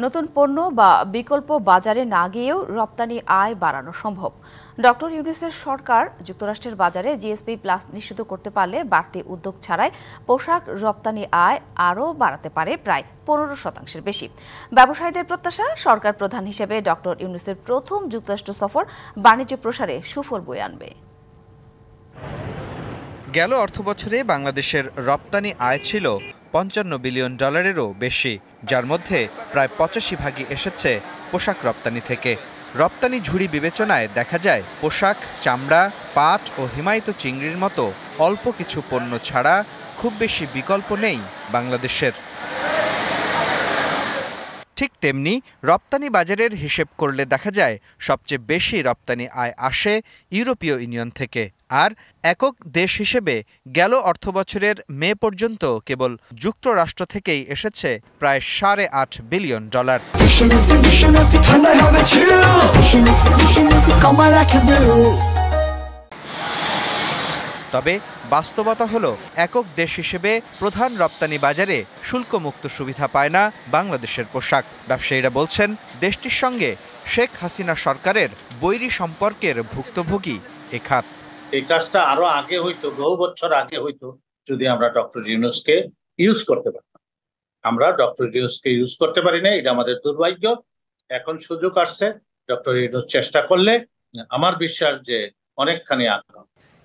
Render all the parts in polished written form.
নতুন পণ্য বা বিকল্প বাজারে না গিয়েও রপ্তানি আয় বাড়ানো সম্ভব। ডক্টর ইউনূসের সরকার যুক্তরাষ্ট্রের বাজারে জিএসপি প্লাস নিশ্চিত করতে পারলে বাড়তি উদ্যোগ ছাড়াই পোশাক রপ্তানি আয় আরও বাড়াতে পারে প্রায় 15% বেশি। ব্যবসায়ীদের প্রত্যাশা, সরকার প্রধান হিসেবে ডক্টর ইউনূসের প্রথম যুক্তরাষ্ট্র সফর বাণিজ্য প্রসারে সুফল বয়ে আনবে। গেল অর্থবছরে বাংলাদেশের রপ্তানি আয় ছিল $55 বিলিয়নেরও বেশি, যার মধ্যে প্রায় 85% এসেছে পোশাক রপ্তানি থেকে। রপ্তানি ঝুড়ি বিবেচনায় দেখা যায় পোশাক, চামড়া, পাট ও হিমায়িত চিংড়ির মতো অল্প কিছু পণ্য ছাড়া খুব বেশি বিকল্প নেই বাংলাদেশের। ঠিক তেমনি রপ্তানি বাজারের হিসেব করলে দেখা যায় সবচেয়ে বেশি রপ্তানি আয় আসে ইউরোপীয় ইউনিয়ন থেকে। আর একক দেশ হিসেবে গেল অর্থবছরের মে পর্যন্ত কেবল যুক্তরাষ্ট্র থেকেই এসেছে প্রায় $8.5 বিলিয়ন। তবে বাস্তবতা হলো একক দেশ হিসেবে প্রধান রপ্তানি বাজারে শুল্কমুক্ত সুবিধা পায় না বাংলাদেশের পোশাক। ব্যবসায়ীরা বলছেন দেশটির সঙ্গে শেখ হাসিনা সরকারের বৈরী সম্পর্কের ভুক্তভোগী এ খাত। এই কাজটা আরো আগে হইতো, বহু বছর আগে হইতো, যদি আমরা ডক্টর ইউনূসকে ইউজ করতে পারতাম। আমরা ডক্টর ইউনূসকে ইউজ করতে পারি না, এটা আমাদের দুর্ভাগ্য। এখন সুযোগ আসছে, ডক্টর ইউনূস চেষ্টা করলে আমার বিশ্বাস যে অনেকখানি আগ্রহ।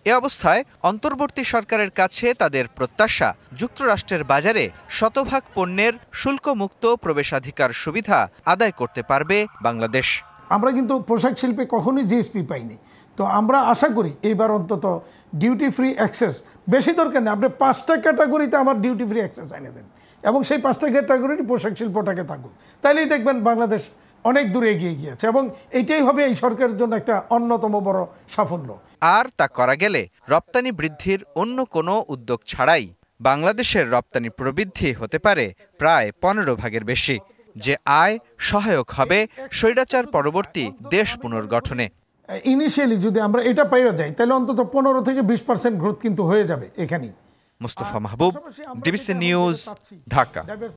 এ অবস্থায় অন্তর্বর্তী সরকারের কাছে তাদের প্রত্যাশা, যুক্তরাষ্ট্রের বাজারে শতভাগ পণ্যের শুল্কমুক্ত প্রবেশাধিকার সুবিধা আদায় করতে পারবে বাংলাদেশ। আমরা কিন্তু পোশাক শিল্পে কখনোই জিএসপি পাইনি, তো আমরা আশা করি এইবার অন্তত ডিউটি ফ্রি অ্যাক্সেস, বেশি দরকার নেই, আপনি 5টা ক্যাটাগরিতে আমার ডিউটি ফ্রি অ্যাক্সেস এনে দেন এবং সেই 5টা ক্যাটাগরির পোশাক শিল্পটাকে থাকুক, তাইলেই দেখবেন বাংলাদেশ অনেক দূরে এগিয়ে গিয়েছে এবং এইটাই হবে এই সরকারের জন্য একটা অন্যতম বড় সাফল্য। আর তা করা গেলে রপ্তানি বৃদ্ধির অন্য কোনো উদ্যোগ ছাড়াই বাংলাদেশের রপ্তানি প্রবৃদ্ধি হতে পারে প্রায় 15% বেশি, যে আয় সহায়ক হবে স্বৈরাচার পরবর্তী দেশ পুনর্গঠনে। ইনিশিয়ালি যদি আমরা এটা পাইয়া যাই তাহলে অন্তত 15 থেকে 20% গ্রোথ কিন্তু হয়ে যাবে এখানেই। মুস্তফা মাহবুব, ডিবিসি নিউজ, ঢাকা।